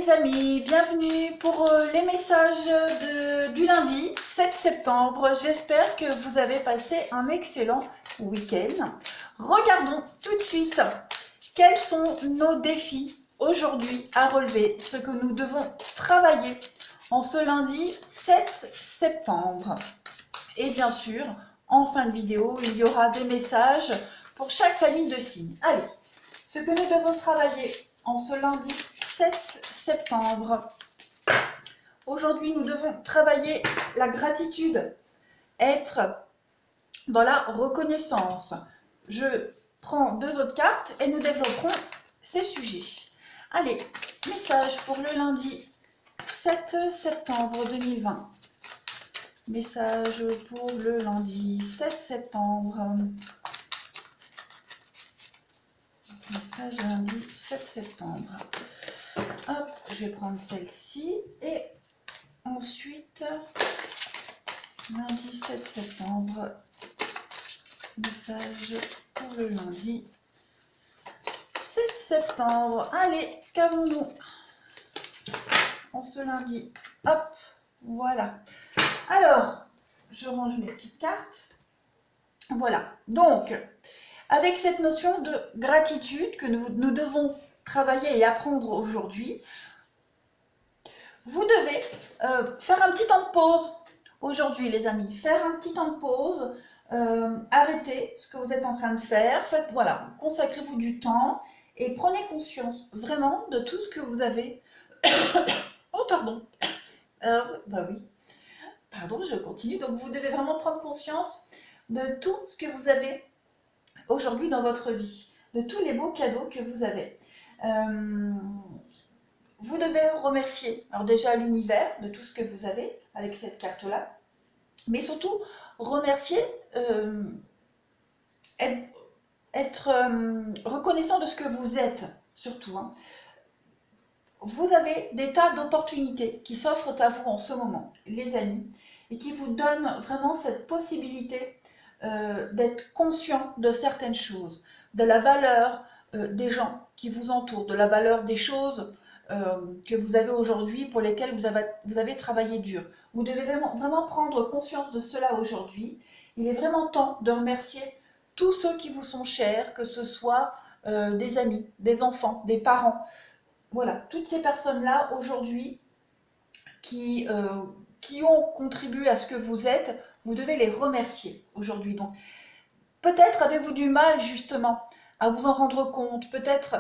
les amis, bienvenue pour les messages du lundi 7 septembre. J'espère que vous avez passé un excellent week-end. Regardons tout de suite quels sont nos défis aujourd'hui à relever, ce que nous devons travailler en ce lundi 7 septembre. Et bien sûr, en fin de vidéo, il y aura des messages pour chaque famille de signes. Allez, ce que nous devons travailler en ce lundi 7 septembre. Aujourd'hui, nous devons travailler la gratitude, être dans la reconnaissance. Je prends deux autres cartes et nous développerons ces sujets. Allez, message pour le lundi 7 septembre 2020. Message pour le lundi 7 septembre. Message lundi 7 septembre. Hop, je vais prendre celle-ci et ensuite lundi 7 septembre. Message pour le lundi 7 septembre. Allez, calmons-nous. En ce lundi. Hop, voilà. Alors, je range mes petites cartes. Voilà. Donc, avec cette notion de gratitude que nous devons travailler et apprendre aujourd'hui, vous devez faire un petit temps de pause aujourd'hui, les amis. Faire un petit temps de pause, arrêtez ce que vous êtes en train de faire. Faites, voilà, consacrez-vous du temps et prenez conscience vraiment de tout ce que vous avez. Oh, pardon. Bah oui. Pardon, je continue. Donc, vous devez vraiment prendre conscience de tout ce que vous avez aujourd'hui dans votre vie, de tous les beaux cadeaux que vous avez. Vous devez remercier, alors déjà l'univers de tout ce que vous avez avec cette carte-là, mais surtout remercier, être reconnaissant de ce que vous êtes, surtout. Hein. Vous avez des tas d'opportunités qui s'offrent à vous en ce moment, les amis, et qui vous donnent vraiment cette possibilité d'être conscient de certaines choses, de la valeur des gens qui vous entourent, de la valeur des choses que vous avez aujourd'hui, pour lesquelles vous avez travaillé dur. Vous devez vraiment prendre conscience de cela aujourd'hui. Il est vraiment temps de remercier tous ceux qui vous sont chers, que ce soit des amis, des enfants, des parents. Voilà, toutes ces personnes-là aujourd'hui qui ont contribué à ce que vous êtes, vous devez les remercier aujourd'hui. Donc, peut-être avez-vous du mal justement à vous en rendre compte, peut-être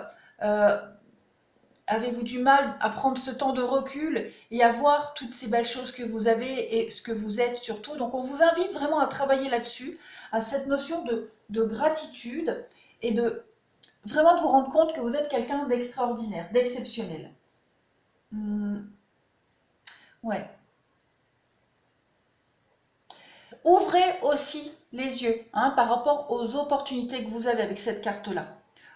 avez-vous du mal à prendre ce temps de recul et à voir toutes ces belles choses que vous avez et ce que vous êtes surtout. Donc, on vous invite vraiment à travailler là-dessus, à cette notion de gratitude et de vraiment de vous rendre compte que vous êtes quelqu'un d'extraordinaire, d'exceptionnel. Ouais. Ouvrez aussi les yeux par rapport aux opportunités que vous avez avec cette carte-là.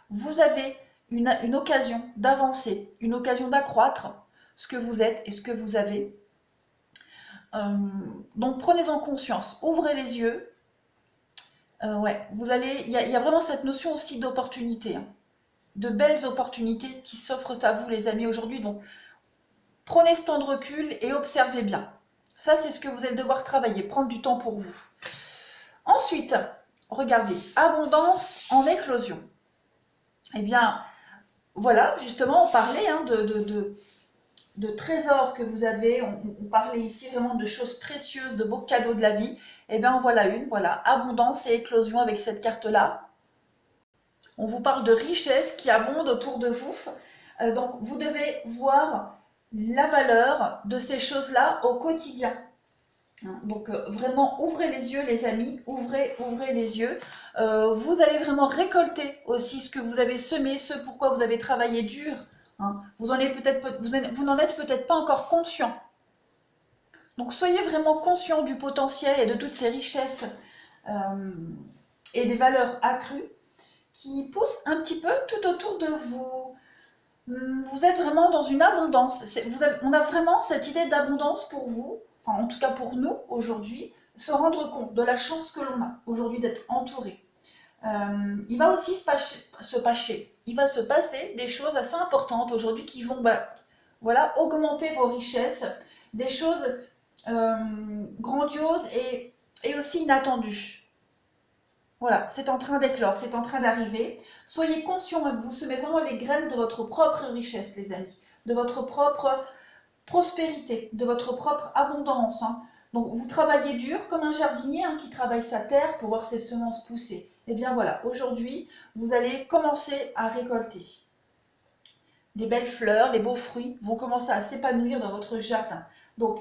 Vous avez une occasion d'avancer, une occasion d'accroître ce que vous êtes et ce que vous avez. Donc prenez-en conscience, ouvrez les yeux. Ouais, il y a vraiment cette notion aussi d'opportunité, de belles opportunités qui s'offrent à vous, les amis, aujourd'hui. Donc prenez ce temps de recul et observez bien. Ça, c'est ce que vous allez devoir travailler, prendre du temps pour vous. Ensuite, regardez, abondance en éclosion. Eh bien, voilà, justement, on parlait de trésors que vous avez, on parlait ici vraiment de choses précieuses, de beaux cadeaux de la vie. Eh bien, voilà voilà, abondance et éclosion avec cette carte-là. On vous parle de richesse qui abonde autour de vous. Donc, vous devez voir la valeur de ces choses-là au quotidien. Donc vraiment ouvrez les yeux, les amis, ouvrez les yeux. Vous allez vraiment récolter aussi ce que vous avez semé, ce pourquoi vous avez travaillé dur. Vous n'en êtes peut-être pas encore conscient. Donc soyez vraiment conscient du potentiel et de toutes ces richesses et des valeurs accrues qui poussent un petit peu tout autour de vous. Vous êtes vraiment dans une abondance. On a vraiment cette idée d'abondance pour vous, enfin en tout cas pour nous aujourd'hui, se rendre compte de la chance que l'on a aujourd'hui d'être entouré. Il va aussi se passer des choses assez importantes aujourd'hui qui vont voilà, augmenter vos richesses, des choses grandioses et aussi inattendues. Voilà, c'est en train d'éclore, c'est en train d'arriver. Soyez conscients que vous semez vraiment les graines de votre propre richesse, les amis, de votre propre prospérité, de votre propre abondance. Hein. Donc vous travaillez dur comme un jardinier qui travaille sa terre pour voir ses semences pousser. Et bien voilà, aujourd'hui, vous allez commencer à récolter. Les belles fleurs, les beaux fruits vont commencer à s'épanouir dans votre jardin. Donc,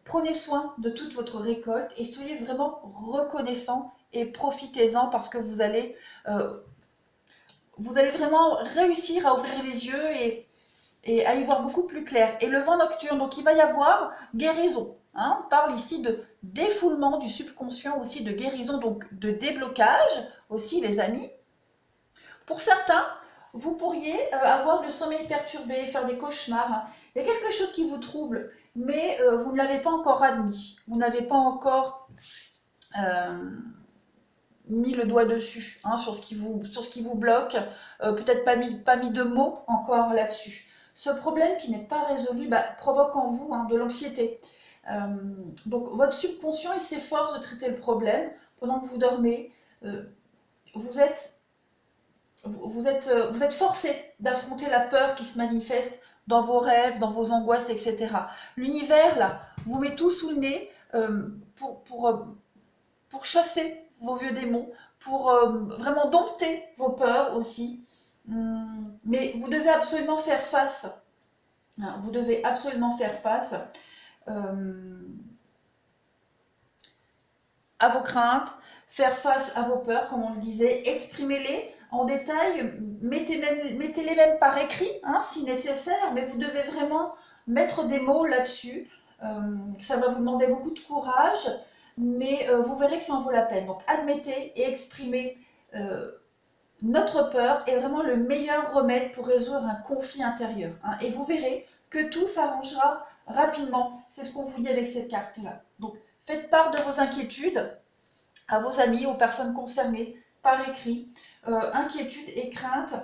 prenez soin de toute votre récolte et soyez vraiment reconnaissants et profitez-en parce que vous allez vraiment réussir à ouvrir les yeux et à y voir beaucoup plus clair. Et le vent nocturne, donc il va y avoir guérison. Hein, on parle ici de défoulement du subconscient, aussi de guérison, donc de déblocage aussi les amis. Pour certains, vous pourriez avoir le sommeil perturbé, faire des cauchemars. Hein. Il y a quelque chose qui vous trouble, mais vous ne l'avez pas encore admis. Vous n'avez pas encore mis le doigt dessus, hein, sur ce qui vous bloque. Peut-être pas mis de mots encore là-dessus. Ce problème qui n'est pas résolu provoque en vous de l'anxiété. Donc votre subconscient, il s'efforce de traiter le problème. Pendant que vous dormez, vous êtes forcé d'affronter la peur qui se manifeste dans vos rêves, dans vos angoisses, etc. L'univers, là, vous met tout sous le nez pour chasser vos vieux démons, pour vraiment dompter vos peurs aussi. Mais vous devez absolument faire face. Hein, vous devez absolument faire face à vos craintes, faire face à vos peurs, comme on le disait, exprimez-les en détail, mettez-les même par écrit, si nécessaire, mais vous devez vraiment mettre des mots là-dessus. Ça va vous demander beaucoup de courage, mais vous verrez que ça en vaut la peine. Donc admettez et exprimez notre peur est vraiment le meilleur remède pour résoudre un conflit intérieur. Et vous verrez que tout s'arrangera rapidement. C'est ce qu'on vous dit avec cette carte-là. Donc faites part de vos inquiétudes à vos amis, aux personnes concernées, par écrit. Inquiétudes et craintes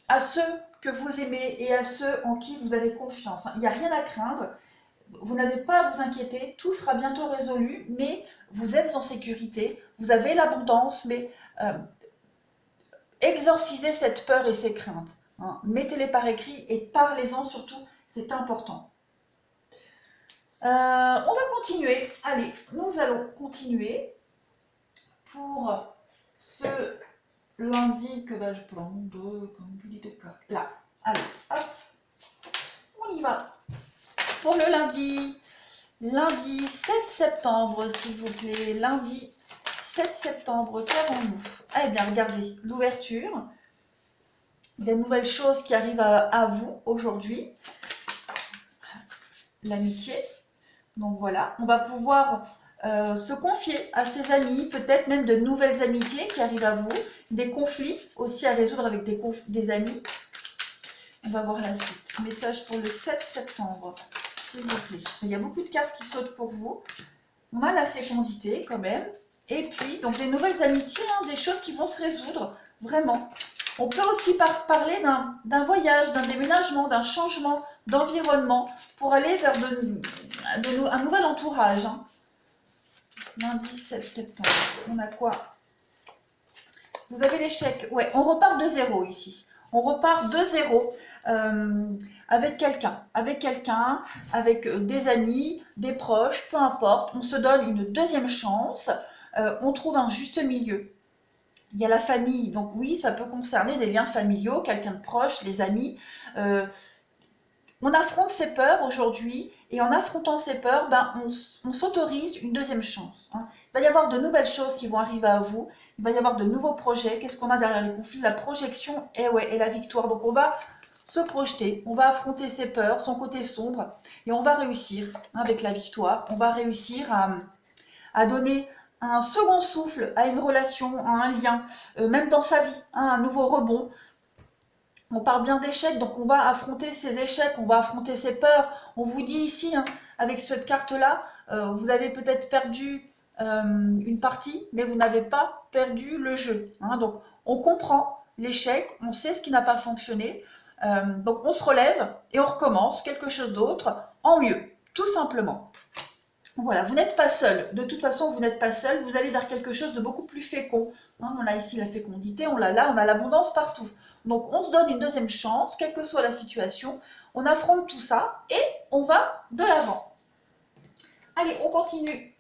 à ceux que vous aimez et à ceux en qui vous avez confiance. Il n'y a rien à craindre. Vous n'avez pas à vous inquiéter, tout sera bientôt résolu, mais vous êtes en sécurité, vous avez l'abondance, mais exorcisez cette peur et ces craintes. Mettez-les par écrit et parlez-en surtout, c'est important. On va continuer. Allez, nous allons continuer pour ce lundi que vais-je prendre comme pilier de cartes. Là, allez, hop, on y va. Pour le lundi 7 septembre, s'il vous plaît, lundi 7 septembre, qu'avons-nous? Eh bien, regardez, l'ouverture, des nouvelles choses qui arrivent à vous aujourd'hui, l'amitié. Donc voilà, on va pouvoir se confier à ses amis, peut-être même de nouvelles amitiés qui arrivent à vous, des conflits aussi à résoudre avec des amis. On va voir la suite. Message pour le 7 septembre, s'il vous plaît. Il y a beaucoup de cartes qui sautent pour vous. On a la fécondité quand même. Et puis, donc les nouvelles amitiés, des choses qui vont se résoudre, vraiment. On peut aussi parler d'un voyage, d'un déménagement, d'un changement d'environnement pour aller vers un nouvel entourage. Lundi 7 septembre, on a quoi? Vous avez l'échec. Ouais, on repart de zéro ici. On repart de zéro avec quelqu'un, avec des amis, des proches, peu importe. On se donne une deuxième chance. On trouve un juste milieu. Il y a la famille, donc oui, ça peut concerner des liens familiaux, quelqu'un de proche, les amis. On affronte ses peurs aujourd'hui, et en affrontant ses peurs, on s'autorise une deuxième chance. Il va y avoir de nouvelles choses qui vont arriver à vous, il va y avoir de nouveaux projets. Qu'est-ce qu'on a derrière les conflits? La projection et la victoire. Donc on va se projeter, on va affronter ses peurs, son côté sombre, et on va réussir avec la victoire. On va réussir à donner un second souffle à une relation, à un lien, même dans sa vie, un nouveau rebond. On parle bien d'échecs, donc on va affronter ces échecs, on va affronter ses peurs. On vous dit ici, avec cette carte-là, vous avez peut-être perdu une partie, mais vous n'avez pas perdu le jeu. Donc on comprend l'échec, on sait ce qui n'a pas fonctionné. Donc on se relève et on recommence quelque chose d'autre en mieux, tout simplement. Voilà, vous n'êtes pas seul. De toute façon, vous n'êtes pas seul. Vous allez vers quelque chose de beaucoup plus fécond. Hein, on a ici la fécondité, on l'a là, on a l'abondance partout. Donc on se donne une deuxième chance, quelle que soit la situation. On affronte tout ça et on va de l'avant. Allez, on continue.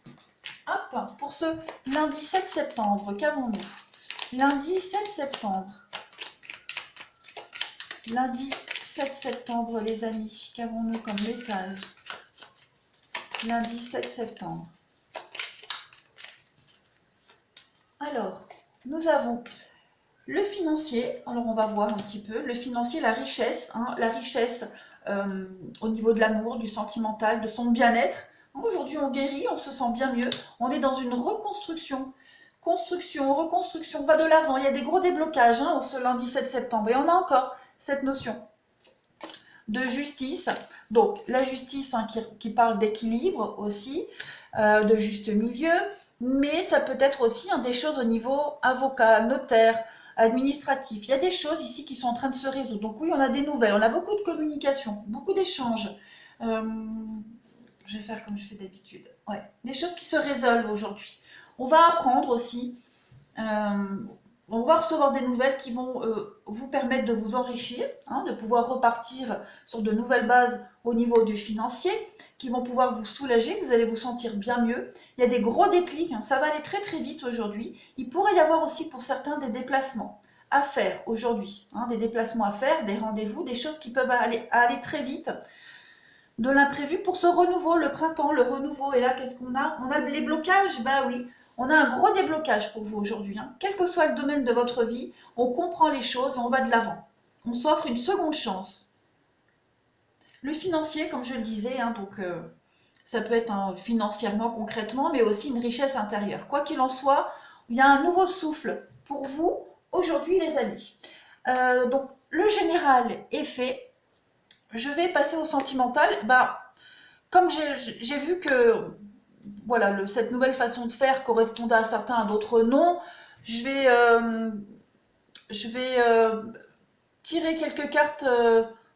Hop, pour ce lundi 7 septembre, qu'avons-nous? Lundi 7 septembre. Lundi 7 septembre, les amis, qu'avons-nous comme message? Lundi 7 septembre. Alors, nous avons le financier. Alors, on va voir un petit peu. Le financier, la richesse. Hein, la richesse au niveau de l'amour, du sentimental, de son bien-être. Aujourd'hui, on guérit, on se sent bien mieux. On est dans une reconstruction. Construction, reconstruction, on va de l'avant. Il y a des gros déblocages hein, ce lundi 7 septembre. Et on a encore cette notion de justice. Donc, la justice hein, qui parle d'équilibre aussi, de juste milieu. Mais ça peut être aussi hein, des choses au niveau avocat, notaire, administratif. Il y a des choses ici qui sont en train de se résoudre. Donc oui, on a des nouvelles, on a beaucoup de communication, beaucoup d'échanges. Je vais faire comme je fais d'habitude. Ouais, des choses qui se résolvent aujourd'hui. On va apprendre aussi, on va recevoir des nouvelles qui vont vous permettre de vous enrichir, hein, de pouvoir repartir sur de nouvelles bases au niveau du financier, qui vont pouvoir vous soulager, vous allez vous sentir bien mieux. Il y a des gros déclics, hein, ça va aller très très vite aujourd'hui. Il pourrait y avoir aussi pour certains des déplacements à faire aujourd'hui, hein, des déplacements à faire, des rendez-vous, des choses qui peuvent aller très vite. De l'imprévu pour ce renouveau, le printemps, le renouveau. Et là, qu'est-ce qu'on a? On a les blocages, bah oui. On a un gros déblocage pour vous aujourd'hui. Hein. Quel que soit le domaine de votre vie, on comprend les choses et on va de l'avant. On s'offre une seconde chance. Le financier, comme je le disais, hein, donc ça peut être financièrement, concrètement, mais aussi une richesse intérieure. Quoi qu'il en soit, il y a un nouveau souffle pour vous aujourd'hui, les amis. Donc, le général est fait. Je vais passer au sentimental. Bah, comme j'ai vu que voilà, cette nouvelle façon de faire correspondait à certains, à d'autres non, je vais tirer quelques cartes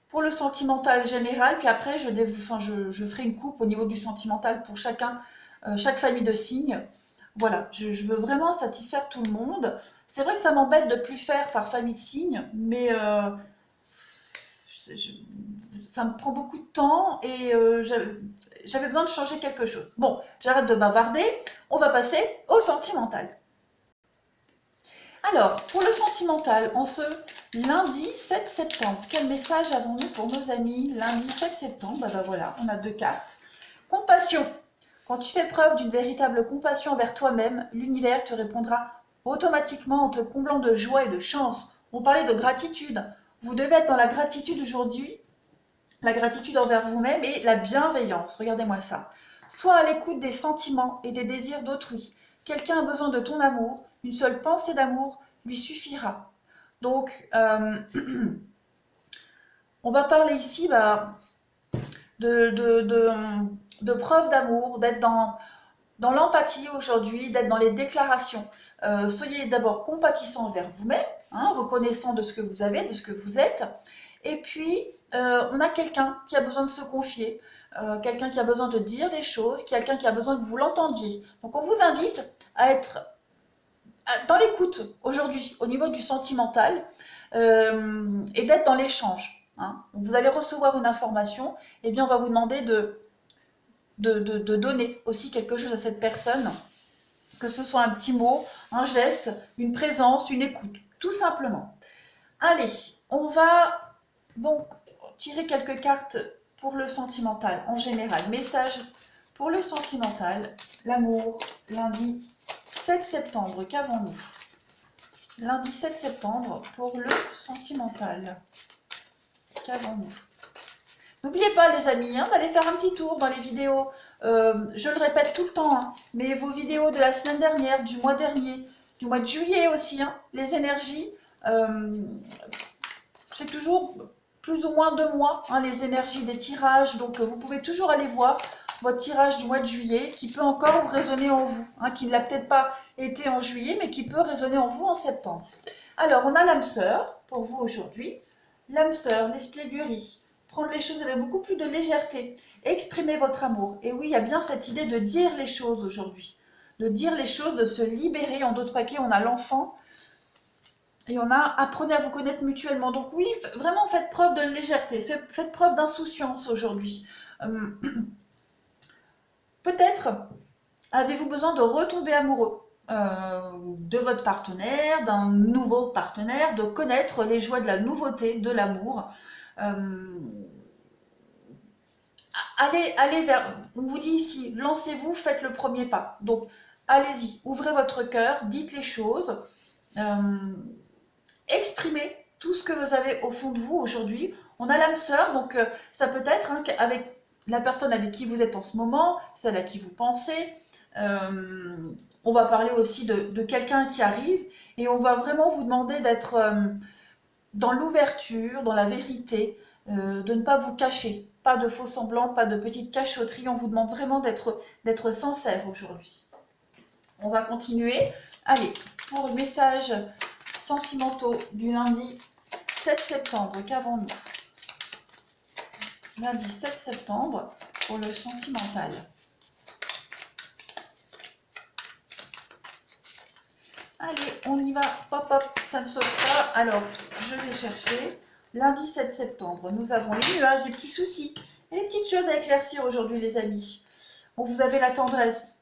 pour le sentimental général, puis après je ferai une coupe au niveau du sentimental pour chacun, chaque famille de signes. Voilà, je veux vraiment satisfaire tout le monde. C'est vrai que ça m'embête de ne plus faire par famille de signes, mais ça me prend beaucoup de temps et j'avais besoin de changer quelque chose. Bon, j'arrête de bavarder, on va passer au sentimental. Alors, pour le sentimental, en ce lundi 7 septembre, quel message avons-nous pour nos amis? Lundi 7 septembre, bah voilà, on a deux cartes. Compassion. Quand tu fais preuve d'une véritable compassion envers toi-même, l'univers te répondra automatiquement en te comblant de joie et de chance. On parlait de gratitude. Vous devez être dans la gratitude aujourd'hui, la gratitude envers vous-même et la bienveillance. Regardez-moi ça. Sois à l'écoute des sentiments et des désirs d'autrui. Quelqu'un a besoin de ton amour. Une seule pensée d'amour lui suffira. Donc, on va parler ici de preuve d'amour, d'être dans l'empathie aujourd'hui, d'être dans les déclarations. Soyez d'abord compatissant envers vous-même, hein, reconnaissant de ce que vous avez, de ce que vous êtes. Et puis, on a quelqu'un qui a besoin de se confier, quelqu'un qui a besoin de dire des choses, quelqu'un qui a besoin que vous l'entendiez. Donc, on vous invite à être dans l'écoute aujourd'hui, au niveau du sentimental, et d'être dans l'échange. Hein. Vous allez recevoir une information, et bien on va vous demander de donner aussi quelque chose à cette personne, que ce soit un petit mot, un geste, une présence, une écoute, tout simplement. Allez, on va donc tirer quelques cartes pour le sentimental en général. Message pour le sentimental, l'amour, lundi 7 septembre, qu'avons-nous? Lundi 7 septembre pour le sentimental, qu'avons-nous? N'oubliez pas les amis, hein, d'aller faire un petit tour dans les vidéos, je le répète tout le temps, hein, mais vos vidéos de la semaine dernière, du mois dernier, du mois de juillet aussi, hein, les énergies, c'est toujours plus ou moins 2 mois, hein, les énergies des tirages, donc vous pouvez toujours aller voir votre tirage du mois de juillet qui peut encore résonner en vous, hein, qui ne l'a peut-être pas été en juillet, mais qui peut résonner en vous en septembre. Alors, on a l'âme sœur pour vous aujourd'hui. l'âme sœur, l'espièglerie, prendre les choses avec beaucoup plus de légèreté, exprimer votre amour. Et oui, il y a bien cette idée de dire les choses aujourd'hui, de dire les choses, de se libérer. En d'autres paquets, on a l'enfant et on a apprenez à vous connaître mutuellement. Donc oui, vraiment faites preuve de légèreté, faites preuve d'insouciance aujourd'hui. Peut-être avez-vous besoin de retomber amoureux de votre partenaire, d'un nouveau partenaire, de connaître les joies de la nouveauté, de l'amour. Allez vers, on vous dit ici, lancez-vous, faites le premier pas. Donc, allez-y, ouvrez votre cœur, dites les choses, exprimez tout ce que vous avez au fond de vous aujourd'hui. On a l'âme sœur, donc ça peut être avec la personne avec qui vous êtes en ce moment, celle à qui vous pensez. On va parler aussi de quelqu'un qui arrive et on va vraiment vous demander d'être dans l'ouverture, dans la vérité, de ne pas vous cacher. Pas de faux semblants, pas de petites cachotteries. On vous demande vraiment d'être sincère aujourd'hui. On va continuer. Allez, pour le message sentimentaux du lundi 7 septembre, qu'avons-nous? Lundi 7 septembre pour le sentimental. Allez, on y va. Hop, hop, ça ne saute pas. Alors, je vais chercher. Lundi 7 septembre, nous avons les nuages, les petits soucis et les petites choses à éclaircir aujourd'hui, les amis. Bon, vous avez la tendresse.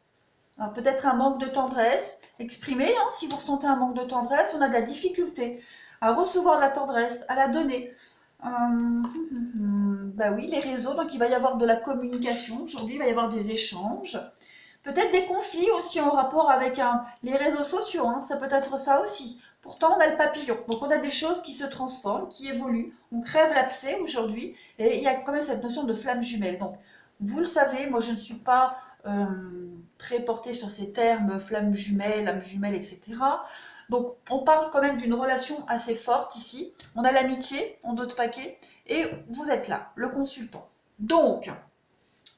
Alors, peut-être un manque de tendresse. Exprimez, si vous ressentez un manque de tendresse, on a de la difficulté à recevoir de la tendresse, à la donner. Bah oui, les réseaux, donc il va y avoir de la communication. Aujourd'hui, il va y avoir des échanges. Peut-être des conflits aussi en rapport avec les réseaux sociaux, ça peut être ça aussi. Pourtant, on a le papillon, donc on a des choses qui se transforment, qui évoluent. On crève l'abcès aujourd'hui, et il y a quand même cette notion de flamme jumelle. Donc, vous le savez, moi je ne suis pas très portée sur ces termes, flamme jumelle, âme jumelle, etc. Donc, on parle quand même d'une relation assez forte ici. On a l'amitié en d'autres paquets, et vous êtes là, le consultant. Donc,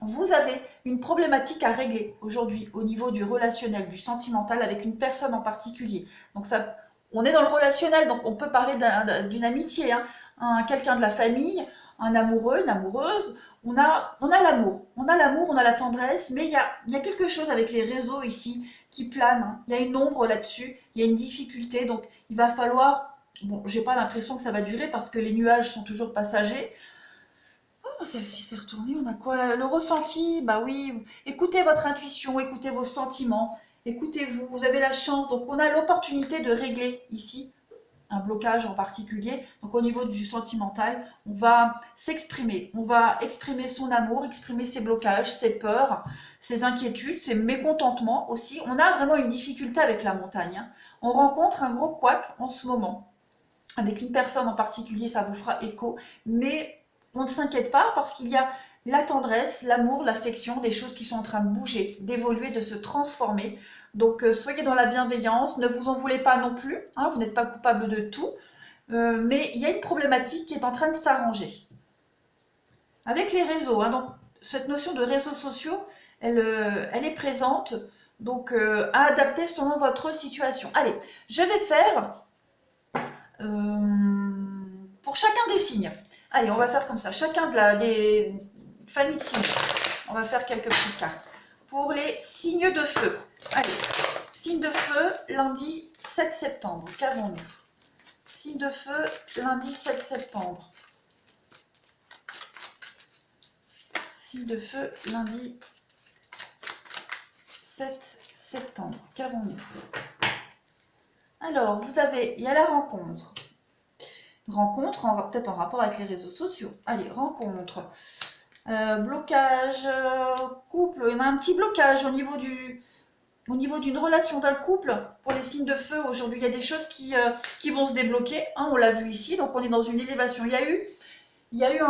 vous avez une problématique à régler aujourd'hui au niveau du relationnel, du sentimental avec une personne en particulier. Donc ça, on est dans le relationnel, donc on peut parler d'une amitié, quelqu'un de la famille, un amoureux, une amoureuse. On a l'amour, on a la tendresse, mais il y a quelque chose avec les réseaux ici qui plane. Il y a une ombre là-dessus, il y a une difficulté, donc il va falloir. Bon, j'ai pas l'impression que ça va durer parce que les nuages sont toujours passagers. Celle-ci s'est retournée, on a quoi? Le ressenti, bah oui, écoutez votre intuition, écoutez vos sentiments, écoutez-vous, vous avez la chance, donc on a l'opportunité de régler ici un blocage en particulier. Donc au niveau du sentimental, on va s'exprimer, on va exprimer son amour, exprimer ses blocages, ses peurs, ses inquiétudes, ses mécontentements aussi. On a vraiment une difficulté avec la montagne. On rencontre un gros couac en ce moment, avec une personne en particulier, ça vous fera écho, mais on ne s'inquiète pas parce qu'il y a la tendresse, l'amour, l'affection, des choses qui sont en train de bouger, d'évoluer, de se transformer. Donc soyez dans la bienveillance, ne vous en voulez pas non plus, vous n'êtes pas coupable de tout, mais il y a une problématique qui est en train de s'arranger. Avec les réseaux, donc cette notion de réseaux sociaux, elle est présente, donc à adapter selon votre situation. Allez, je vais faire pour chacun des signes. Allez, on va faire comme ça. Chacun des familles de signes. On va faire quelques petites cartes. Pour les signes de feu. Allez, signe de feu, lundi 7 septembre. Qu'avons-nous? Signe de feu, lundi 7 septembre. Signe de feu, lundi 7 septembre. Qu'avons-nous? Alors, il y a la rencontre. Rencontre, peut-être en rapport avec les réseaux sociaux. Allez, rencontre. Blocage, couple. Il y en a un petit blocage au niveau d'une relation dans le couple. Pour les signes de feu, aujourd'hui, il y a des choses qui vont se débloquer. On l'a vu ici, donc on est dans une élévation. Il y a eu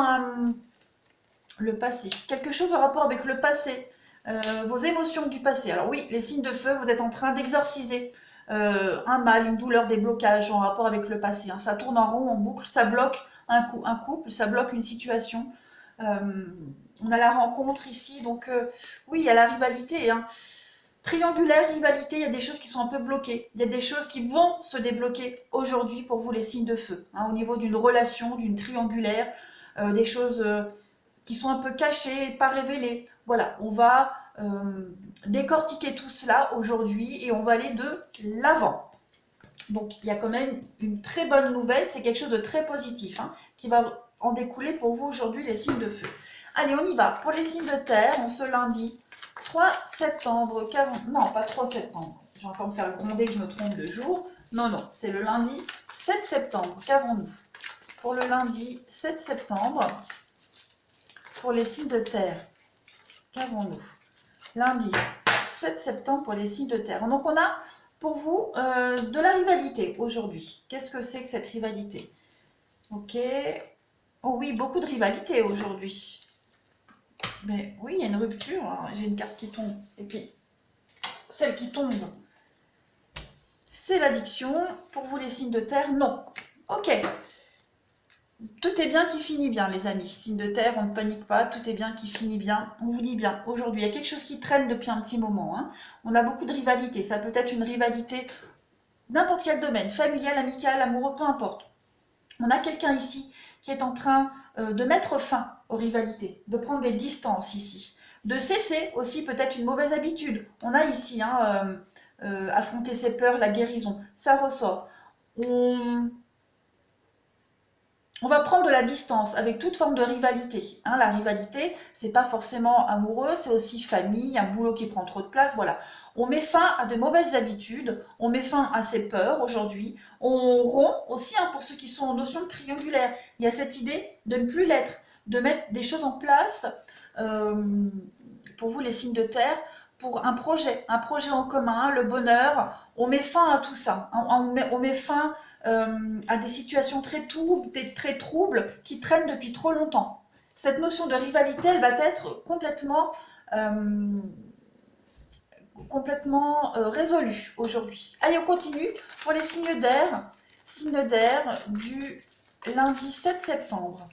le passé. Quelque chose en rapport avec le passé. Vos émotions du passé. Alors oui, les signes de feu, vous êtes en train d'exorciser un mal, une douleur, des blocages en rapport avec le passé. Ça tourne en rond, en boucle, ça bloque un couple, ça bloque une situation. On a la rencontre ici, donc oui, il y a la rivalité. Triangulaire, rivalité, il y a des choses qui sont un peu bloquées. Il y a des choses qui vont se débloquer aujourd'hui pour vous les signes de feu. Hein, au niveau d'une relation, d'une triangulaire, des choses qui sont un peu cachées, pas révélées. Voilà, on va décortiquer tout cela aujourd'hui et on va aller de l'avant. Donc il y a quand même une très bonne nouvelle, c'est quelque chose de très positif hein, qui va en découler pour vous aujourd'hui les signes de feu. Allez, on y va. Pour les signes de terre, on se lundi 3 septembre, non pas 3 septembre, je vais encore me faire gronder que je me trompe de jour. Non, non, c'est le lundi 7 septembre, qu'avons-nous? Pour le lundi 7 septembre, pour les signes de terre, qu'avons-nous? Lundi 7 septembre pour les signes de terre. Donc on a pour vous de la rivalité aujourd'hui. Qu'est-ce que c'est que cette rivalité? Ok. Oh oui, beaucoup de rivalité aujourd'hui. Mais oui, il y a une rupture. J'ai une carte qui tombe. Et puis, celle qui tombe, c'est l'addiction. Pour vous, les signes de terre, non. Ok. Tout est bien qui finit bien, les amis. Signes de terre, on ne panique pas. Tout est bien qui finit bien. On vous dit bien, aujourd'hui, il y a quelque chose qui traîne depuis un petit moment. Hein. On a beaucoup de rivalité. Ça peut être une rivalité n'importe quel domaine, familial, amical, amoureux, peu importe. On a quelqu'un ici qui est en train de mettre fin aux rivalités, de prendre des distances ici, de cesser aussi peut-être une mauvaise habitude. On a ici affronter ses peurs, la guérison, ça ressort. On va prendre de la distance avec toute forme de rivalité. Hein, la rivalité, c'est pas forcément amoureux, c'est aussi famille, un boulot qui prend trop de place, voilà. On met fin à de mauvaises habitudes, on met fin à ses peurs aujourd'hui. On rompt aussi, hein, pour ceux qui sont en notion triangulaire, il y a cette idée de ne plus l'être, de mettre des choses en place, pour vous les signes de terre, pour un projet en commun, le bonheur, on met fin à tout ça. Hein, on met fin à des situations très troubles qui traînent depuis trop longtemps. Cette notion de rivalité, elle va être complètement résolue aujourd'hui. Allez, on continue pour les signes d'air. Signes d'air du lundi 7 septembre.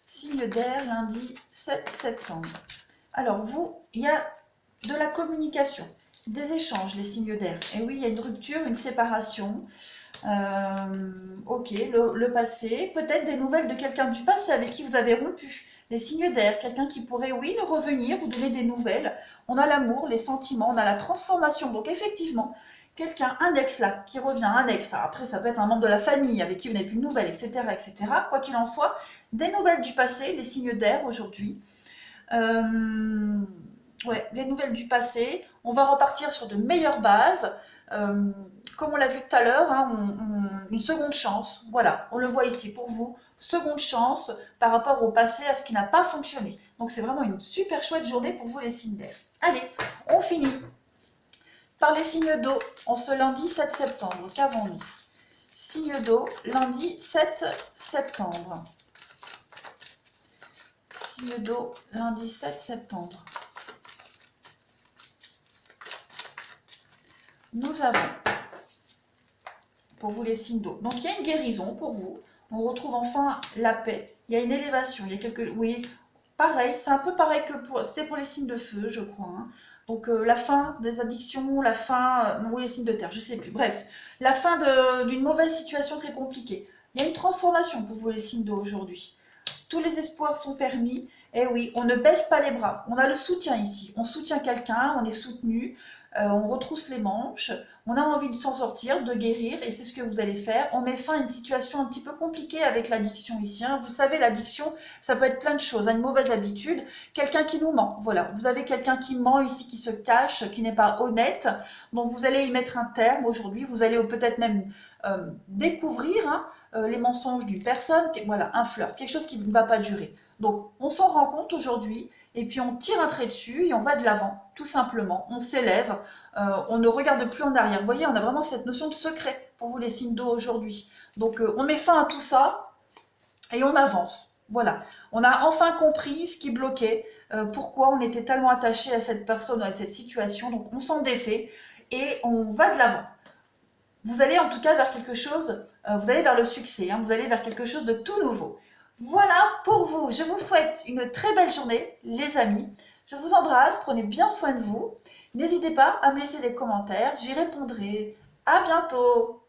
Signe d'air, lundi 7 septembre. Alors vous, il y a de la communication, des échanges, les signes d'air. Et oui, il y a une rupture, une séparation. Ok, le passé. Peut-être des nouvelles de quelqu'un du passé avec qui vous avez rompu. Les signes d'air, quelqu'un qui pourrait, oui, revenir, vous donner des nouvelles. On a l'amour, les sentiments, on a la transformation. Donc effectivement, quelqu'un, un ex là, qui revient, un ex. Après, ça peut être un membre de la famille avec qui vous n'avez plus de nouvelles, etc., etc. Quoi qu'il en soit, des nouvelles du passé, les signes d'air aujourd'hui. Ouais, les nouvelles du passé. On va repartir sur de meilleures bases. Comme on l'a vu tout à l'heure, hein, une seconde chance. Voilà, on le voit ici pour vous. Seconde chance par rapport au passé, à ce qui n'a pas fonctionné. Donc c'est vraiment une super chouette journée pour vous les signes d'air. Allez, on finit par les signes d'eau en ce lundi 7 septembre. Qu'avons-nous? Signe d'eau, lundi 7 septembre. Signe d'eau, lundi 7 septembre. Nous avons, pour vous les signes d'eau, donc il y a une guérison pour vous. On retrouve enfin la paix. Il y a une élévation. Il y a quelques, oui, pareil. C'est un peu pareil que c'était pour les signes de feu, je crois. Hein. Donc la fin des addictions, la fin, oui, les signes de terre, je sais plus. Bref, la fin d'une mauvaise situation très compliquée. Il y a une transformation pour vous les signes d'eau aujourd'hui. Tous les espoirs sont permis. Et oui, on ne baisse pas les bras. On a le soutien ici. On soutient quelqu'un, on est soutenu. On retrousse les manches, on a envie de s'en sortir, de guérir, et c'est ce que vous allez faire. On met fin à une situation un petit peu compliquée avec l'addiction ici. Hein. Vous savez, l'addiction, ça peut être plein de choses. Une mauvaise habitude, quelqu'un qui nous ment. Voilà, vous avez quelqu'un qui ment ici, qui se cache, qui n'est pas honnête. Donc vous allez y mettre un terme aujourd'hui. Vous allez peut-être même découvrir les mensonges d'une personne. Voilà, un flirt, quelque chose qui ne va pas durer. Donc on s'en rend compte aujourd'hui. Et puis on tire un trait dessus et on va de l'avant, tout simplement. On s'élève, on ne regarde plus en arrière. Vous voyez, on a vraiment cette notion de secret pour vous les signes d'eau aujourd'hui. Donc on met fin à tout ça et on avance. Voilà, on a enfin compris ce qui bloquait, pourquoi on était tellement attaché à cette personne ou à cette situation. Donc on s'en défait et on va de l'avant. Vous allez en tout cas vers quelque chose, vous allez vers le succès, hein, vous allez vers quelque chose de tout nouveau. Voilà pour vous, je vous souhaite une très belle journée les amis, Je vous embrasse, prenez bien soin de vous. N'hésitez pas à me laisser des commentaires, j'y répondrai. À bientôt!